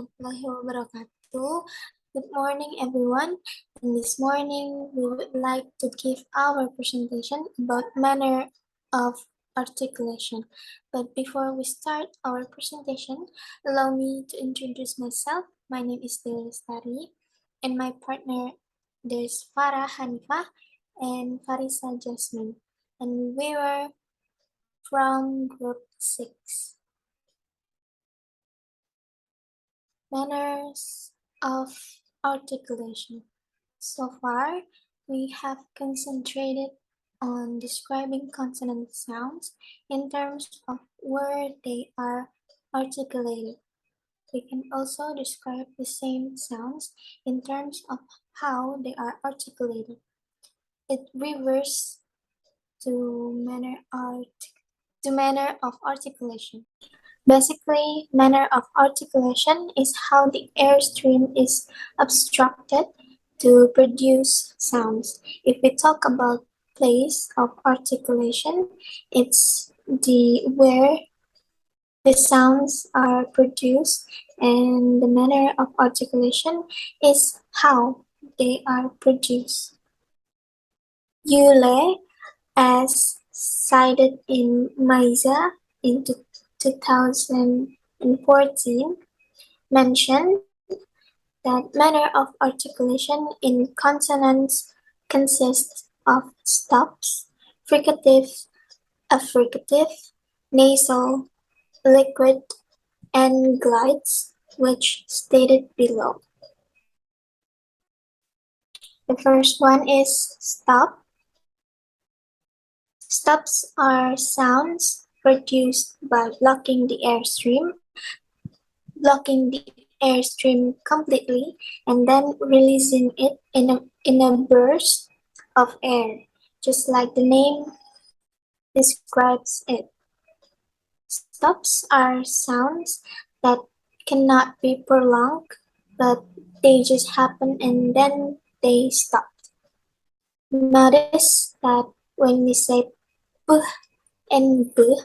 warahmatullahi wabarakatuh. Good morning, everyone. And this morning, we would like to give our presentation about manner of articulation. But before we start our presentation, allow me to introduce myself. My name is LESTARI, and my partner, there's FARAH, HANIFAH, and FARISHA, JASMINE. And we were from group 6. Manners of articulation. So far, we have concentrated on describing consonant sounds in terms of where they are articulated. We can also describe the same sounds in terms of how they are articulated. It refers to manner of articulation. Basically, manner of articulation is how the airstream is obstructed to produce sounds. If we talk about place of articulation, it's where the sounds are produced, and the manner of articulation is how they are produced. Yule, as cited in Maisa in 2014, mentioned that manner of articulation in consonants consists of stops, fricative, affricative, nasal, liquid, and glides, which stated below. The first one is stop. Stops are sounds produced by blocking the airstream completely, and then releasing it in a burst of air, just like the name describes it. Stops are sounds that cannot be prolonged, but they just happen and then they stop. Notice that when we say b and b,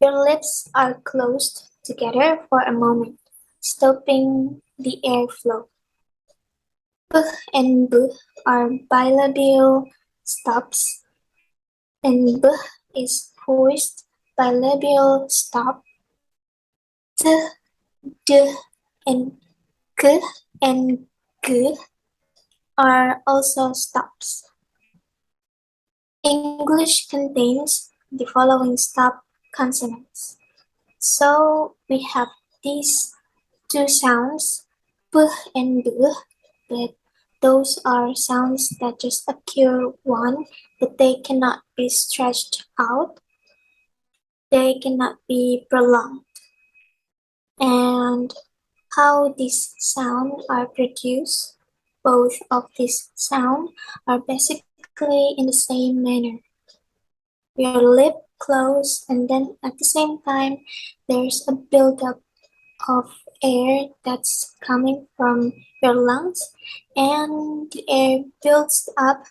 your lips are closed together for a moment, stopping the airflow. B and b are bilabial stops, and b is forced bilabial stop. T, d, and k and g are also stops. English contains the following stop consonants. So we have these two sounds, b and b, but those are sounds that just occur one, but they cannot be stretched out. They cannot be prolonged. And how these sounds are produced, both of these sounds are basically in the same manner. Your lip closed, and then at the same time, there's a buildup of air that's coming from your lungs, and the air builds up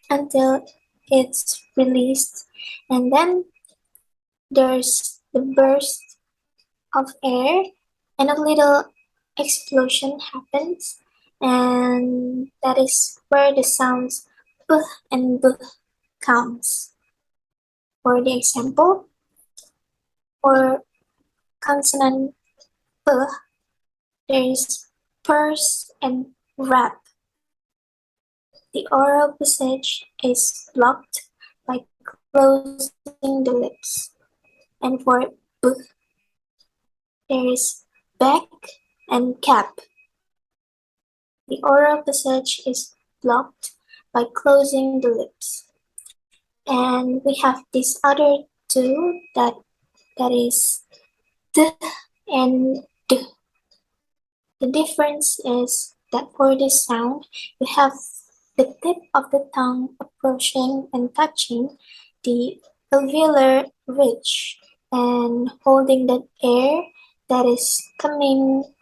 until it's released, and then there's the burst of air and a little explosion happens, and that is where the sounds b and b comes. For the example, for consonant b, there is purse and wrap. The oral passage is blocked by closing the lips. And for b, there is back and cap. The oral passage is blocked by closing the lips. And we have these other two that is d and d. The difference is that for this sound, we have the tip of the tongue approaching and touching the alveolar ridge and holding that air that is coming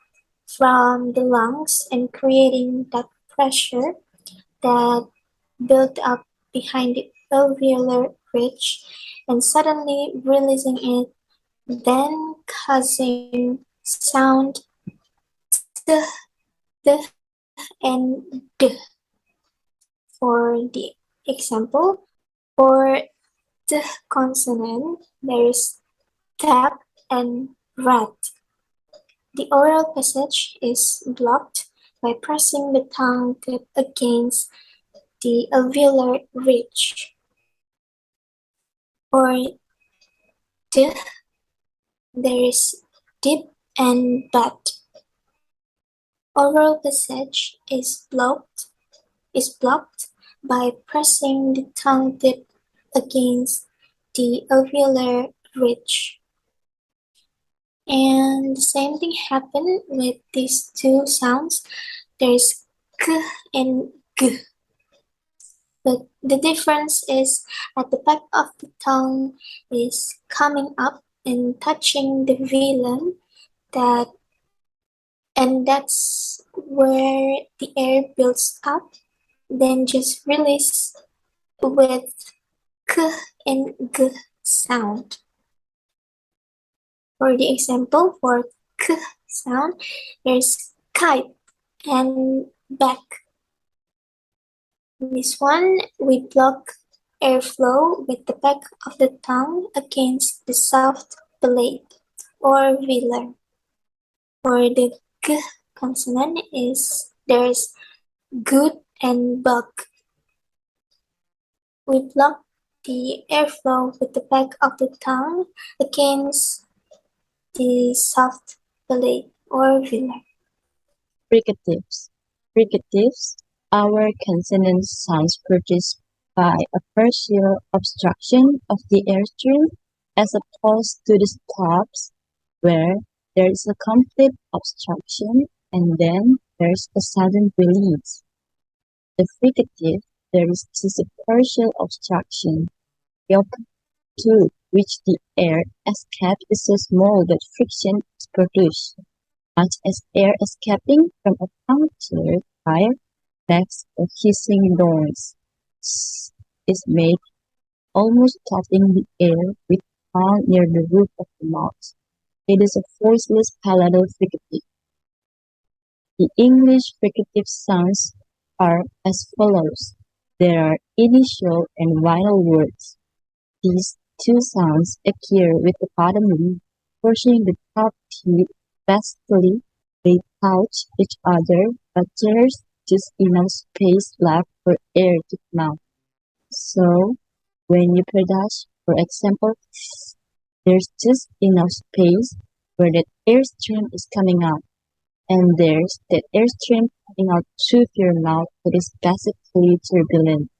from the lungs and creating that pressure that built up behind the alveolar ridge and suddenly releasing it, then causing sound th, and d. For the example, for the consonant, there is tap and rat. The oral passage is blocked by pressing the tongue tip against the alveolar ridge. For the, there is dip and bat. Oral passage is blocked by pressing the tongue tip against the alveolar ridge. And the same thing happened with these two sounds. There's k and g. But the difference is at the back of the tongue is coming up and touching the velum, and that's where the air builds up, then just release with k and g sound. For the example, for k sound, there's kite and back. This one, we block airflow with the back of the tongue against the soft palate or velar. For the g consonant, there's good and bug. We block the airflow with the back of the tongue against the soft palate or velar. Fricatives. Fricatives are consonant sounds produced by a partial obstruction of the airstream as opposed to the stops where there is a complete obstruction and then there's a sudden release. The fricative, there is just a partial obstruction. The amplitude which the air escape is so small that friction is produced, much as air escaping from a punctured tire makes a hissing noise. Is made almost touching the air with tongue near the roof of the mouth. It is a voiceless palatal fricative. The English fricative sounds are as follows. There are initial and final words. These two sounds occur with the bottom lip pushing the top teeth vastly. They touch each other, but there's just enough space left for air to come out. So, when you produce, for example, there's just enough space where that airstream is coming out. And there's that airstream coming out through your mouth that is basically turbulent.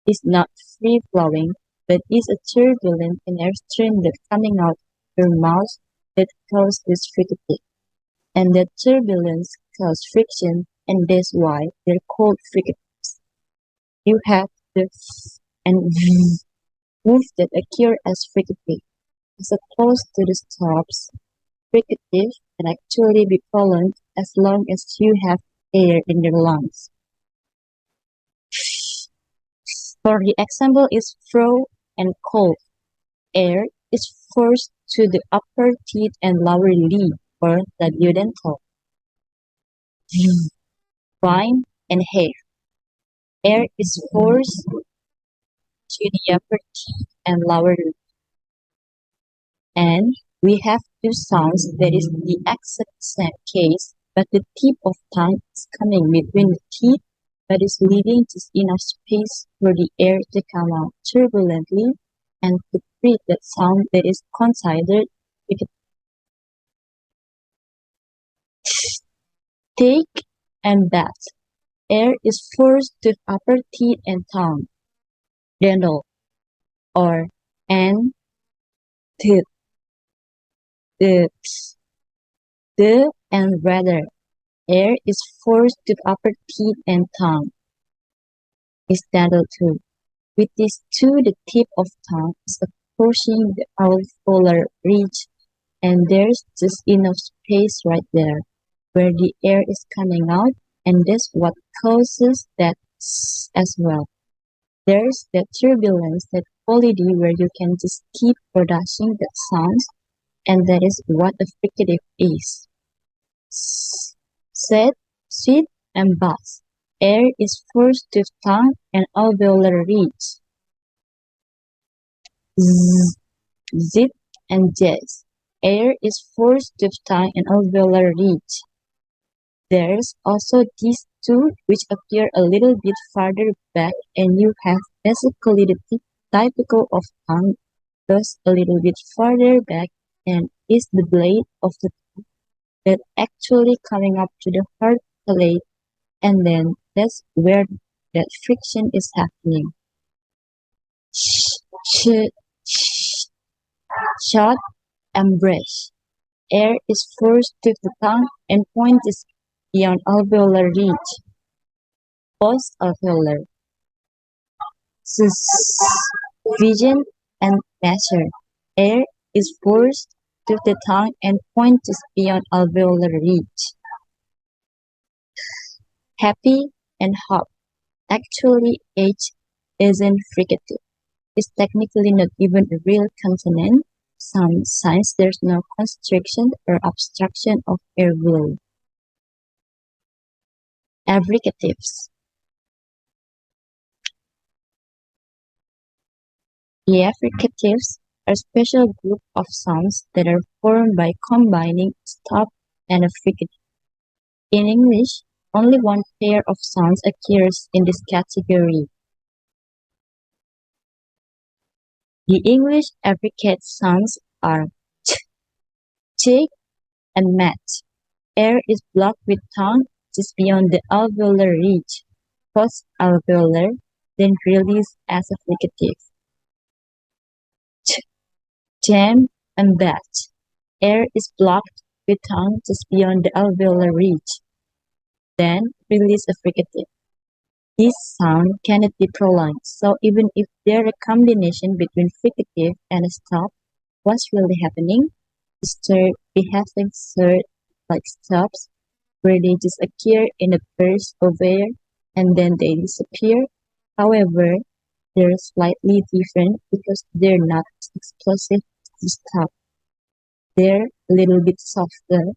It's not free-flowing, but is a turbulent and airstream that coming out your mouth that causes this fricative. And that turbulence causes friction, and that's why they're called fricatives. You have the f and v move that occur as fricative, as opposed to the stops. Fricative can actually be prolonged as long as you have air in your lungs. For the example is throw and cough. Air is forced to the upper teeth and lower lip or the duodental. Wine and hair. Air is forced to the upper teeth and lower lip. And we have two sounds that is the exact same case, but the tip of tongue is coming between the teeth, but is leaving just enough space for the air to come out turbulently and to create that sound that is considered fricative. Take and bat. Air is forced to upper teeth and tongue. Dental or and teeth. The and rather. Air is forced to upper teeth and tongue. Is dental too. With these two, the tip of tongue is approaching the alveolar ridge, and there's just enough space right there where the air is coming out, and that's what causes that as well. There's that turbulence, that quality where you can just keep producing that sounds, and that is what a fricative is. Set, sit, and buzz. Air is forced to tongue and alveolar ridge. Z, zip, and jazz. Air is forced to tongue and alveolar ridge. There's also these two which appear a little bit farther back, and you have basically the typical of tongue goes a little bit farther back and is the blade of the tongue that actually coming up to the hard palate, and then that's where that friction is happening. Sh, sh, sh, shot and brush. Air is forced to the tongue and point is beyond alveolar ridge. Post-alveolar. Vision and measure. Air is forced to the tongue and point is beyond alveolar ridge. Happy and hop. Actually, H isn't fricative. It's technically not even a real consonant sound since there's no constriction or obstruction of airway. Abricatives. The affricatives are a special group of sounds that are formed by combining a stop and a fricative. In English, only one pair of sounds occurs in this category. The English affricate sounds are ch, ch, and mat. Air is blocked with tongue just beyond the alveolar ridge, post-alveolar, then released as a fricative. Ch, jam, and bat. Air is blocked with tongue just beyond the alveolar ridge, then release a fricative. This sound cannot be prolonged, so even if there a combination between fricative and a stop, what's really happening? We have third like stops where they just appear in a burst of air and then they disappear. However, they're slightly different because they're not explosive to stop. They're a little bit softer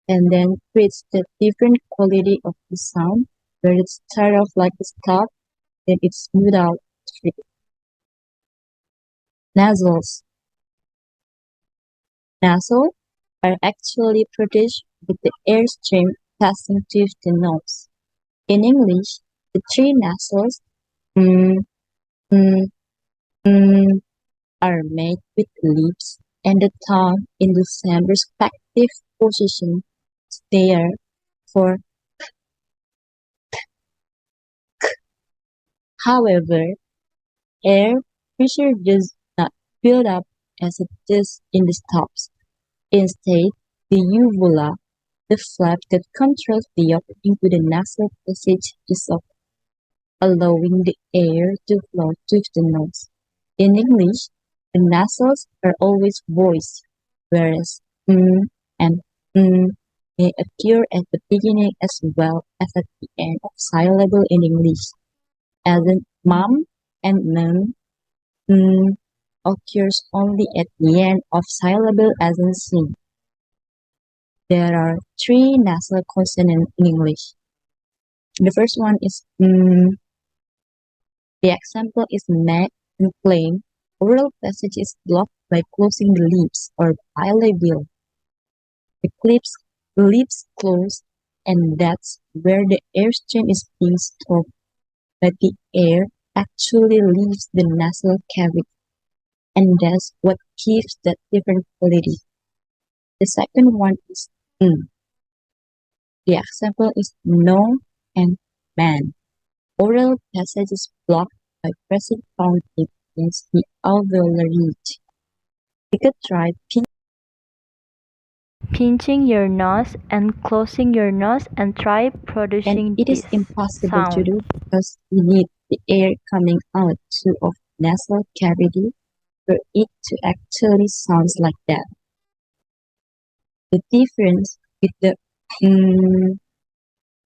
and then creates the different quality of the sound where it starts off like a stop, then it's smooth out. Nasals. Nasals are actually produced with the airstream passing through the nose. In English, the three nasals mm, mm, mm, are made with the lips and the tongue in the same respective position. Therefore, however, air pressure does not build up as it does in the stops. Instead, the uvula, the flap that controls the opening to the nasal passage, is open, allowing the air to flow through the nose. In English, the nasals are always voiced, whereas and may occur at the beginning as well as at the end of syllable in English, as in mum and occurs only at the end of syllable as in sing. There are three nasal consonants in English. The first one is the example is neck and plain. Oral passage is blocked by closing the lips or bilabial. The lips close, and that's where the airstream is being stopped, but the air actually leaves the nasal cavity, and that's what gives that different quality. The second one is The example is no and man. Oral passage is blocked by pressing tongue tip against the alveolar ridge. You could try pinching your nose and closing your nose and try producing and it is this impossible to sound. do because you need the air coming out of nasal cavity for it to actually sound like that. The difference with the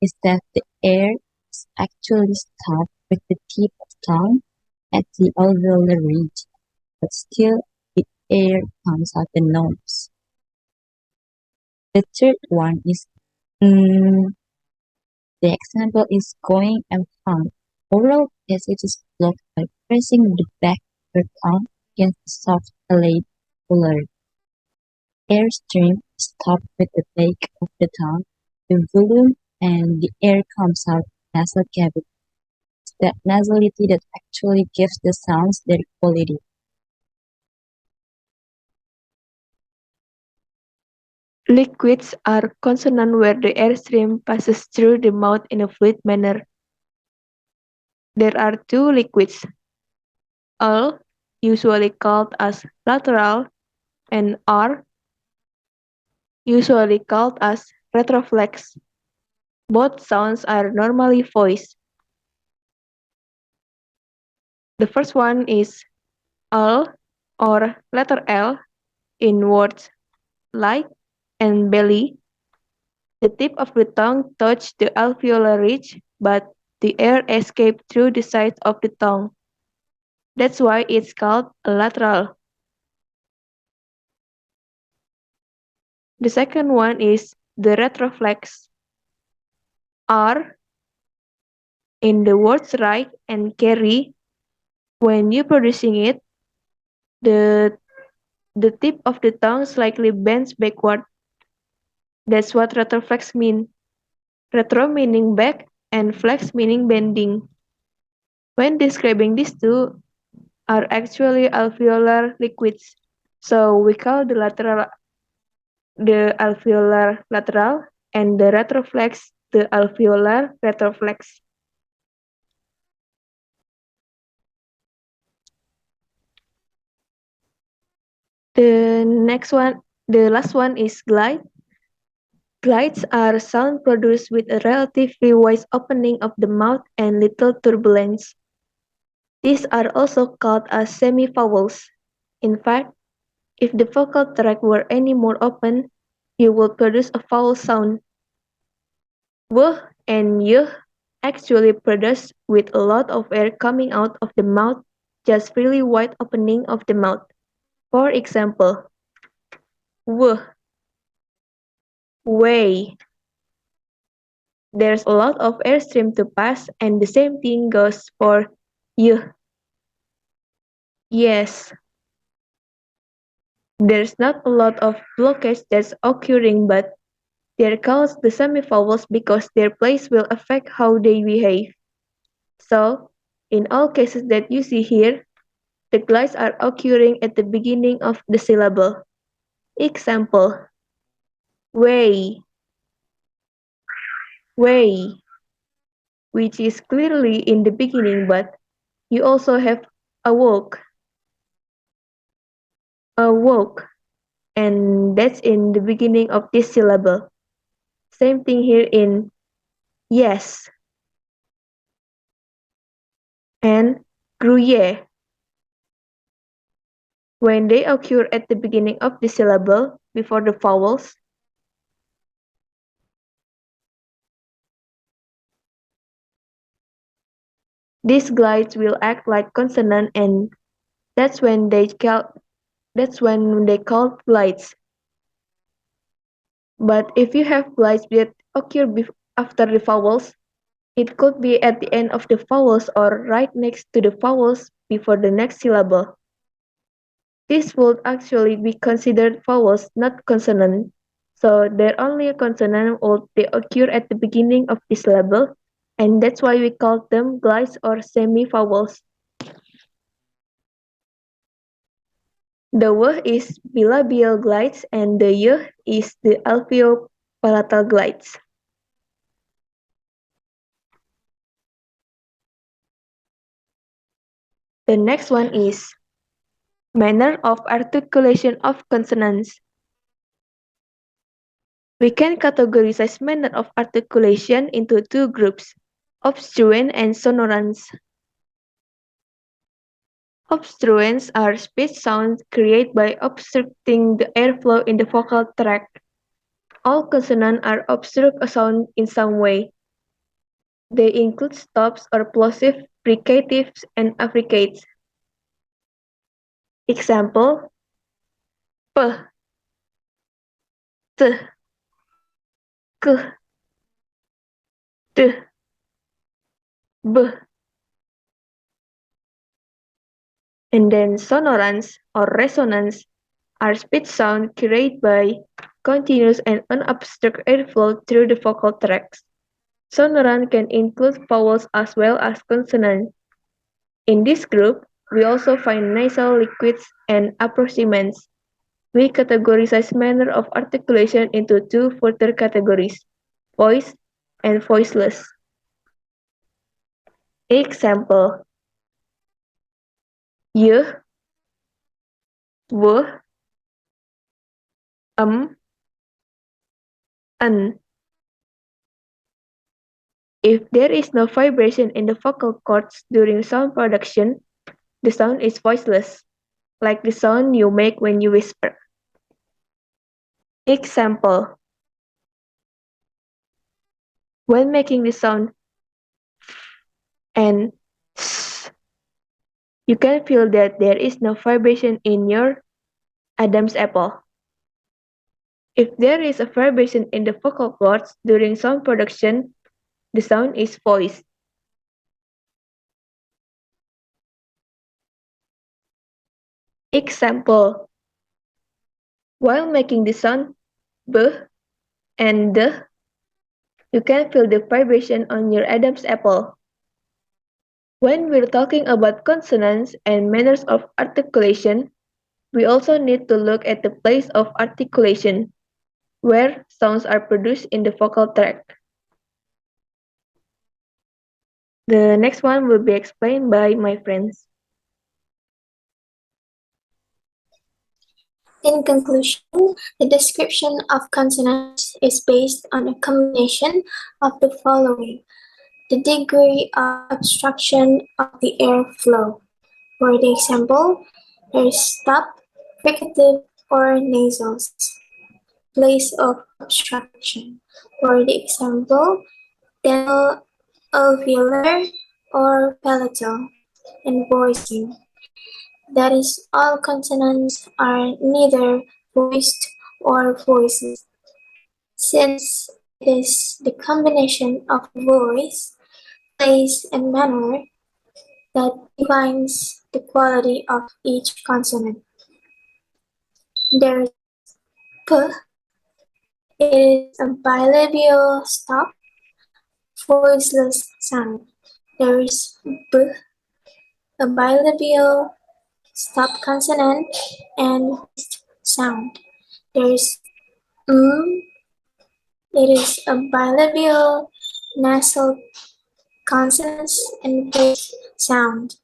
is that the air is actually stopped with the tip of tongue at the alveolar ridge, but still the air comes out the nose. The third one is The example is going and found. Oral passage is blocked by pressing the back of your tongue against the soft palate fuller. Airstream is stopped with the back of the tongue, the volume, and the air comes out nasal cavity. It's that nasality that actually gives the sounds their quality. Liquids are consonant where the airstream passes through the mouth in a fluid manner. There are two liquids, L, usually called as lateral, and R, usually called as retroflex. Both sounds are normally voiced. The first one is L or letter L in words like and belly. The tip of the tongue touches the alveolar ridge, but the air escapes through the sides of the tongue. That's why it's called a lateral. The second one is the retroflex. R in the words write and carry. When you're producing it, the tip of the tongue slightly bends backward. That's what retroflex means. Retro meaning back and flex meaning bending. When describing these two are actually alveolar liquids, so we call the alveolar lateral and the retroflex the alveolar retroflex. The last one is glide. Glides are sound produced with a relatively wide opening of the mouth and little turbulence. These are also called as semi-vowels. In fact, if the vocal tract were any more open, you would produce a vowel sound. W and Y actually produce with a lot of air coming out of the mouth, just really wide opening of the mouth. For example, W, way. There's a lot of airstream to pass, and the same thing goes for Y. Yes. There's not a lot of blockage that's occurring, but they're called the semivowels because their place will affect how they behave. So, in all cases that you see here, the glides are occurring at the beginning of the syllable. Example, way, way, which is clearly in the beginning, but you also have awoke, awoke, and that's in the beginning of this syllable. Same thing here in yes and gruyere. When they occur at the beginning of the syllable before the vowels, these glides will act like consonant, and that's when they call glides. But if you have glides that occur after the vowels, it could be at the end of the vowels or right next to the vowels before the next syllable. This would actually be considered vowels, not consonant. So they're only a consonant or they occur at the beginning of the syllable, and that's why we call them glides or semi-vowels. The W is bilabial glides and the Y is the alveopalatal glides. The next one is manner of articulation of consonants. We can categorize manner of articulation into two groups, obstruent and sonorants. Obstruents are speech sounds created by obstructing the airflow in the vocal tract. All consonants are obstruct a sound in some way. They include stops or plosive, fricatives, and affricates. Example, p, t, k, t, b. And then sonorants or resonance are speech sound created by continuous and unobstructed airflow through the vocal tracts. Sonorant can include vowels as well as consonants. In this group, we also find nasal liquids and approximants. We categorize manner of articulation into two further categories, voiced and voiceless. Example: y, w, an. If there is no vibration in the vocal cords during sound production, the sound is voiceless, like the sound you make when you whisper. Example: when making the sound and s, you can feel that there is no vibration in your Adam's apple. If there is a vibration in the vocal cords during sound production, the sound is voiced. Example: while making the sound b and d, you can feel the vibration on your Adam's apple. When we're talking about consonants and manners of articulation, we also need to look at the place of articulation, where sounds are produced in the vocal tract. The next one will be explained by my friends. In conclusion, the description of consonants is based on a combination of the following: the degree of obstruction of the airflow. For the example, there is stop, fricative, or nasals. Place of obstruction. For the example, dental, alveolar, or palatal. And voicing. That is, all consonants are neither voiced or voices, since it is the combination of voice, place, and manner that defines the quality of each consonant. There is p, it is a bilabial stop, voiceless sound. There is b, a bilabial stop consonant and voiced sound. There is it is a bilabial nasal consonant and voiced sound.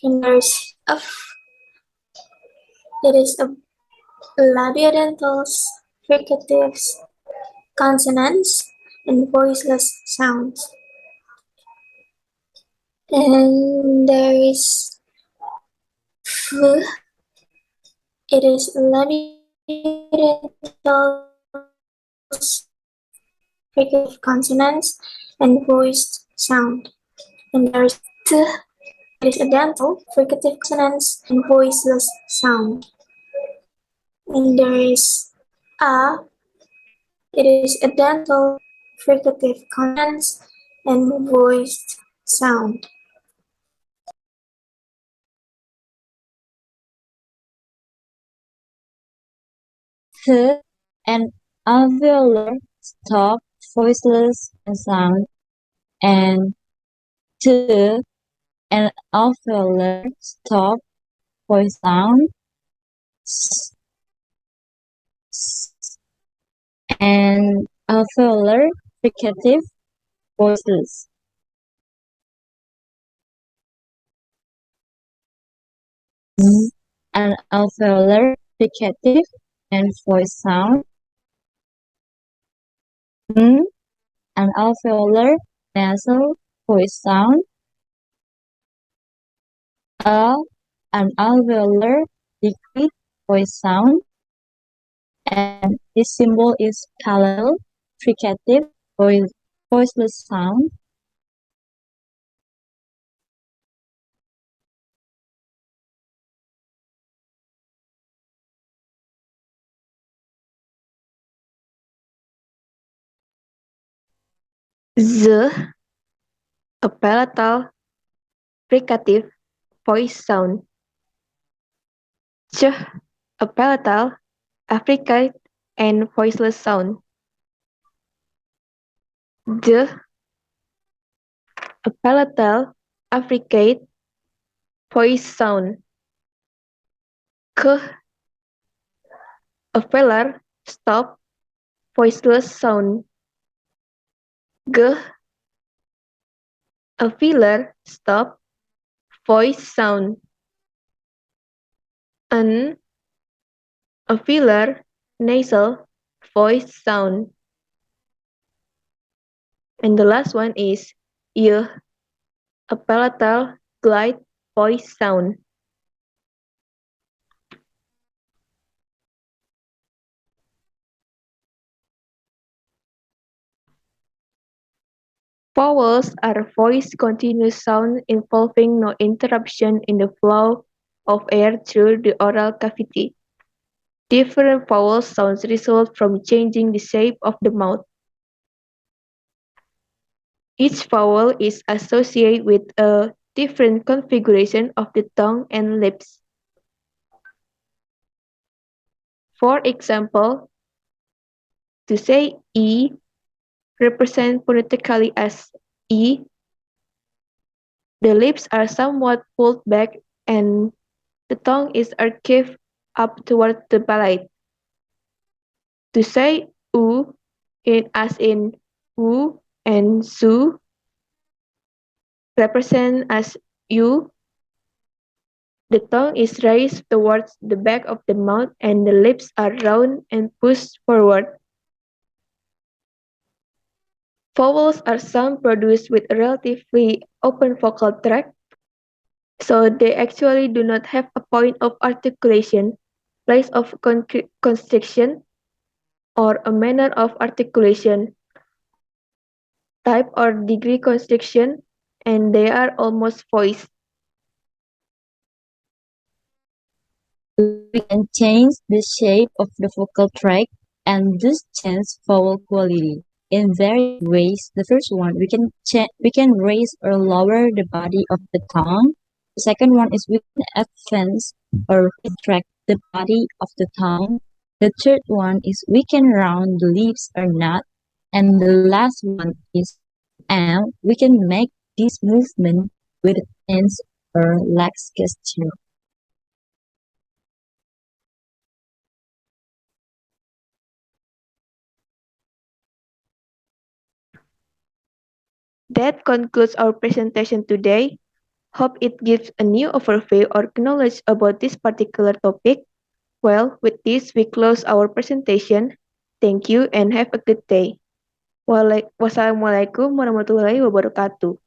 And there's f, it is a labiodentals, fricatives, consonants, and voiceless sounds. And there is f, it is labiodentals, fricative consonants, and voiced sound. And there is t, it is a dental, fricative consonants, and voiceless sound. And there is a, it is a dental, fricative consonants, and voiced sound. Th, an alveolar stop, voiceless sound, and t, an alveolar stop, voice sound, s, s, and alveolar fricative, voiceless. Z, an alveolar fricative and voice sound. N, an alveolar nasal voice sound. A, an alveolar liquid voice sound. And this symbol is palatal fricative voiceless sound. Z, a palatal fricative voice sound. Ch, a palatal affricate and voiceless sound. D, a palatal affricate voice sound. K, a velar stop voiceless sound. G, a velar stop voice sound. N, a velar nasal voice sound. And the last one is Y, a palatal glide voice sound. Vowels are voice continuous sound involving no interruption in the flow of air through the oral cavity. Different vowel sounds result from changing the shape of the mouth. Each vowel is associated with a different configuration of the tongue and lips. For example, to say E represent phonetically as E, the lips are somewhat pulled back and the tongue is arched up toward the palate. To say U, as in U and Su, represent as U, the tongue is raised towards the back of the mouth and the lips are round and pushed forward. Vowels are sound produced with a relatively open vocal tract, so they actually do not have a point of articulation, place of constriction, or a manner of articulation, type or degree constriction, and they are almost voiced. We can change the shape of the vocal tract and thus change vowel quality in various ways. The first one, we can raise or lower the body of the tongue. The second one is we can advance or retract the body of the tongue. The third one is we can round the lips or not. And the last one is we can make this movement with hands or legs gesture. That concludes our presentation today. Hope it gives a new overview or knowledge about this particular topic. Well, with this, we close our presentation. Thank you and have a good day. Wassalamualaikum warahmatullahi wabarakatuh.